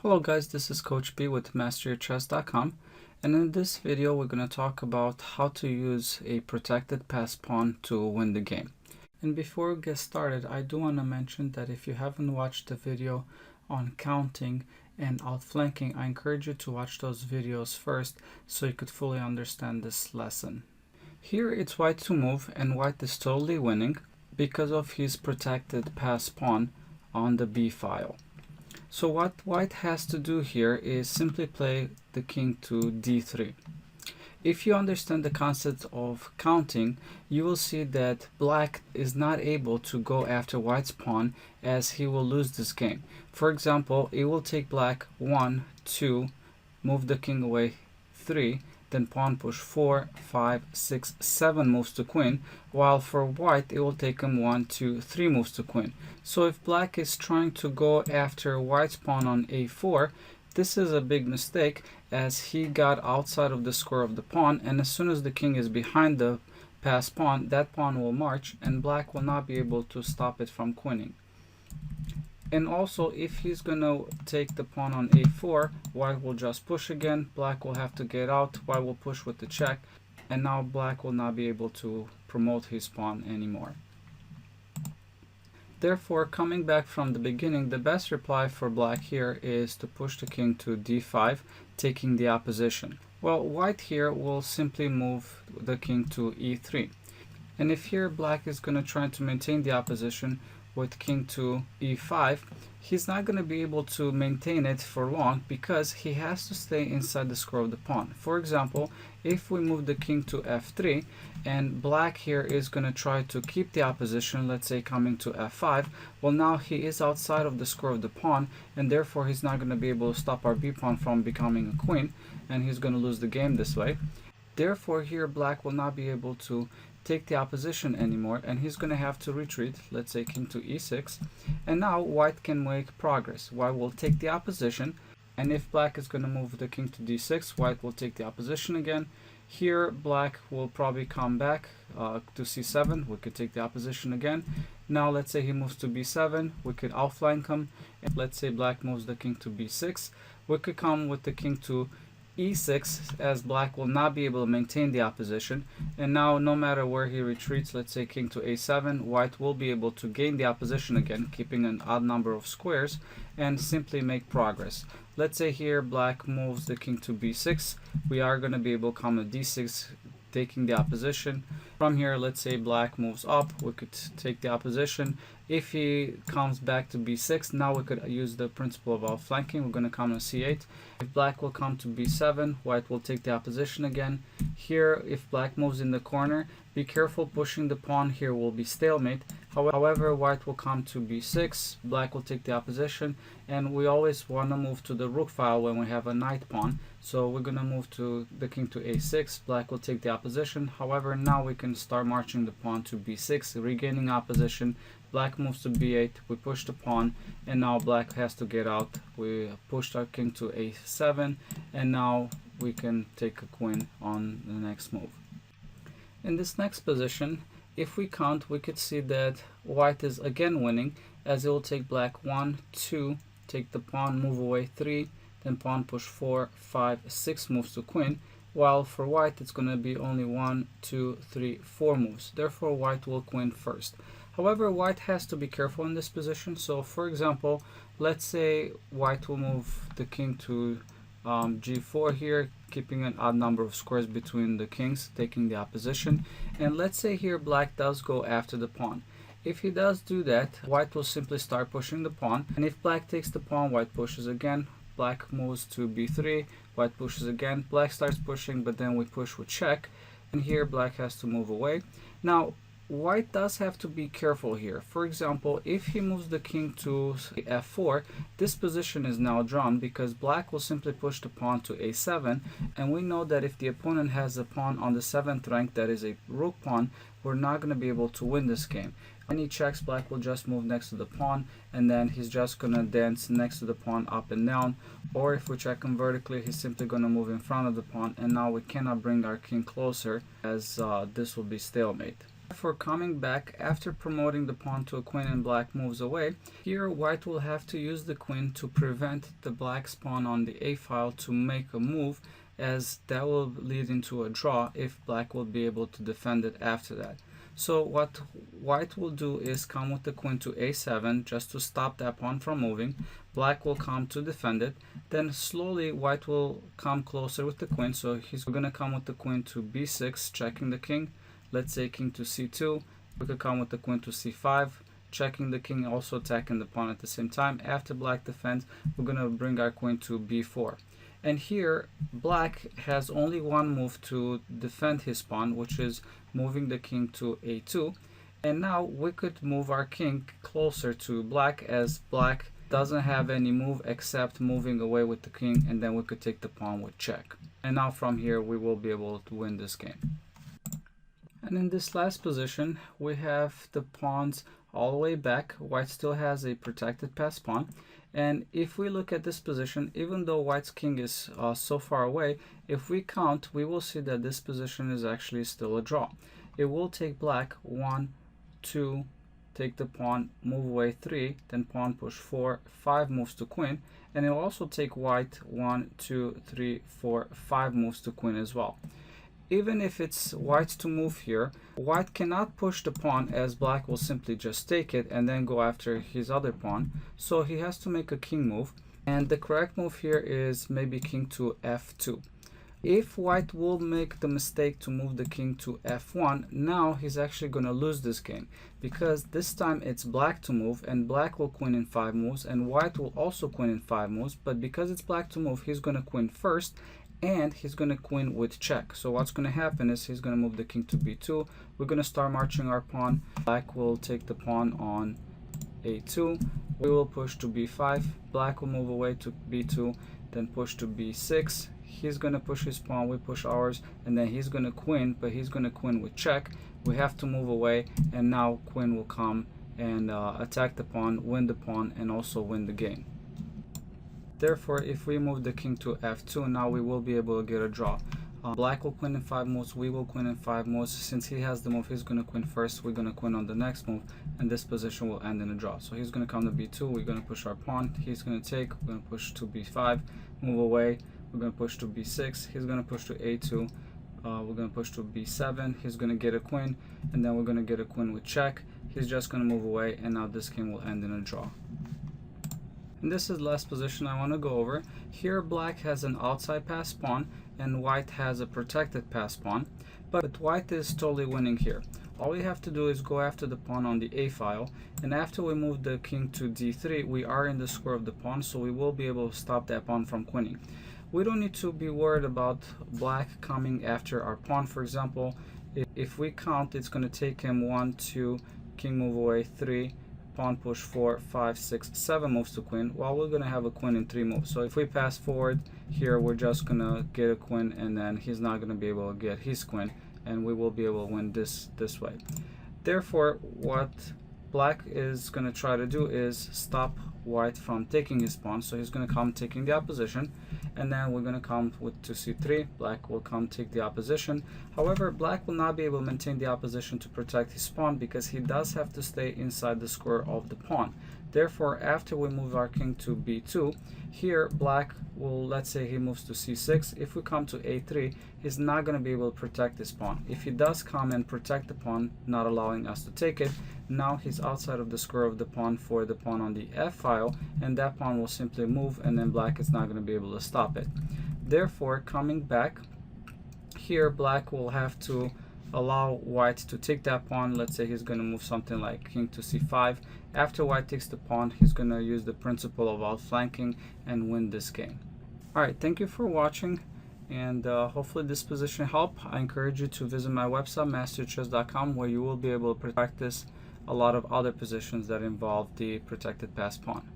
Hello guys, this is Coach B with MasterYourChess.com, and in this video we're going to talk about how to use a protected passed pawn to win the game. And before we get started, I do want to mention that if you haven't watched the video on counting and outflanking, I encourage you to watch those videos first so you could fully understand this lesson. Here it's white to move, and white is totally winning because of his protected passed pawn on the b file. So what white has to do here is simply play the king to d3. If you understand the concept of counting, you will see that black is not able to go after white's pawn, as he will lose this game. For example, it will take black 1, 2, move the king away 3, then pawn push 4, 5, 6, 7 moves to queen, while for white it will take him 1, 2, 3 moves to queen. So if black is trying to go after white's pawn on a4, this is a big mistake, as he got outside of the square of the pawn, and as soon as the king is behind the passed pawn, that pawn will march and black will not be able to stop it from queening. And also, if he's going to take the pawn on a4, white will just push again, black will have to get out, white will push with the check, and now black will not be able to promote his pawn anymore. Therefore, coming back from the beginning, the best reply for black here is to push the king to d5, taking the opposition. Well, white here will simply move the king to e3. And if here black is going to try to maintain the opposition with king to e5, he's not going to be able to maintain it for long because he has to stay inside the square of the pawn. For example, if we move the king to f3 and black here is going to try to keep the opposition, let's say coming to f5, well, now he is outside of the square of the pawn, and therefore he's not going to be able to stop our b pawn from becoming a queen, and he's going to lose the game this way. Therefore here black will not be able to take the opposition anymore, and he's going to have to retreat, let's say king to e6, and now white can make progress. White will take the opposition, and if black is going to move the king to d6, white will take the opposition again. Here black will probably come back to c7, we could take the opposition again. Now let's say he moves to b7, we could outflank him, and let's say black moves the king to b6, we could come with the king to e6, as black will not be able to maintain the opposition, and now no matter where he retreats, let's say king to a7, white will be able to gain the opposition again, keeping an odd number of squares, and simply make progress. Let's say here black moves the king to b6, we are going to be able to come to d6, taking the opposition. From here, let's say black moves up, we could take the opposition. If he comes back to b6, now we could use the principle of outflanking. We're going to come to c8. If black will come to b7, white will take the opposition again. Here, if black moves in the corner, be careful, pushing the pawn here will be stalemate. However, white will come to b6, black will take the opposition, and we always want to move to the rook file when we have a knight pawn. So we're going to move to the king to a6, black will take the opposition. However, now we can start marching the pawn to b6, regaining opposition. Black moves to b8, we push the pawn, and now black has to get out. We pushed our king to a7, and now we can take a queen on the next move. In this next position, if we count, we could see that white is again winning, as it will take black 1, 2, take the pawn, move away 3, then pawn push 4, 5, 6 moves to queen, while for white it's going to be only 1, 2, 3, 4 moves. Therefore white will queen first. However, white has to be careful in this position. So for example, let's say white will move the king to g4 here, keeping an odd number of squares between the kings, taking the opposition. And let's say here black does go after the pawn. If he does do that, white will simply start pushing the pawn, and if black takes the pawn, white pushes again. Black moves to b3, white pushes again, black starts pushing, but then we push with check, and here black has to move away. Now white does have to be careful here. For example, if he moves the king to f4, this position is now drawn because black will simply push the pawn to a7, and we know that if the opponent has a pawn on the 7th rank that is a rook pawn, we're not going to be able to win this game. When he checks, black will just move next to the pawn, and then he's just going to dance next to the pawn up and down. Or if we check him vertically, he's simply going to move in front of the pawn, and now we cannot bring our king closer, as this will be stalemate. For coming back after promoting the pawn to a queen and black moves away, here white will have to use the queen to prevent the black's pawn on the a file to make a move, as that will lead into a draw if black will be able to defend it after that. So what white will do is come with the queen to a7 just to stop that pawn from moving. Black will come to defend it. Then slowly white will come closer with the queen, so he's going to come with the queen to b6, checking the king. Let's say king to c2. We could come with the queen to c5, checking the king, also attacking the pawn at the same time. After black defends, we're going to bring our queen to b4. And here black has only one move to defend his pawn, which is moving the king to a2. And now we could move our king closer to black, as black doesn't have any move except moving away with the king, and then we could take the pawn with check. And now from here we will be able to win this game. And in this last position, we have the pawns all the way back. White still has a protected pass pawn. And if we look at this position, even though white's king is so far away, if we count, we will see that this position is actually still a draw. It will take black 1, 2, take the pawn, move away 3, then pawn push 4, 5 moves to queen. And it will also take white 1, 2, 3, 4, 5 moves to queen as well. Even if it's white to move here, white cannot push the pawn, as black will simply just take it and then go after his other pawn. So he has to make a king move, and the correct move here is maybe king to f2. If white will make the mistake to move the king to f1, now he's actually going to lose this game, because this time it's black to move, and black will queen in 5 moves, and white will also queen in 5 moves. But because it's black to move, he's going to queen first, and he's going to queen with check. So what's going to happen is he's going to move the king to b2. We're going to start marching our pawn. Black will take the pawn on a2. We will push to b5. Black will move away to b2, then push to b6. He's going to push his pawn, we push ours, and then he's going to queen, but he's going to queen with check. We have to move away, and now queen will come and attack the pawn, win the pawn, and also win the game. Therefore, if we move the king to f2, now we will be able to get a draw. Black will queen in 5 moves, we will queen in 5 moves. Since he has the move, he's going to queen first, we're going to queen on the next move, and this position will end in a draw. So he's going to come to b2, we're going to push our pawn, he's going to take, we're going to push to b5, move away, we're going to push to b6, he's going to push to a2, we're going to push to b7, he's going to get a queen, and then we're going to get a queen with check. He's just going to move away, and now this game will end in a draw. And this is the last position I want to go over. Here black has an outside pass pawn and white has a protected pass pawn, but white is totally winning here. All we have to do is go after the pawn on the a file, and after we move the king to d3, we are in the square of the pawn, so we will be able to stop that pawn from queening. We don't need to be worried about black coming after our pawn. For example, if we count, it's going to take him 1, 2, king move away 3, pawn push 4, 5, 6, 7 moves to queen, while we're going to have a queen in 3 moves. So if we pass forward here, we're just going to get a queen, and then he's not going to be able to get his queen, and we will be able to win this way. Therefore, what black is going to try to do is stop white from taking his pawn. So he's going to come taking the opposition, and then we're going to come with to c3. Black will come take the opposition. However, black will not be able to maintain the opposition to protect his pawn, because he does have to stay inside the square of the pawn. Therefore, after we move our king to b2, here black will, let's say he moves to c6. If we come to a3, he's not going to be able to protect this pawn. If he does come and protect the pawn, not allowing us to take it, now he's outside of the square of the pawn for the pawn on the f file, and that pawn will simply move, and then black is not going to be able to stop it. Therefore, coming back here, black will have to allow white to take that pawn. Let's say he's going to move something like king to c5. After white takes the pawn, he's going to use the principle of outflanking and win this game. Alright, thank you for watching, and hopefully this position helped. I encourage you to visit my website masterchess.com, where you will be able to practice a lot of other positions that involve the protected pass pawn.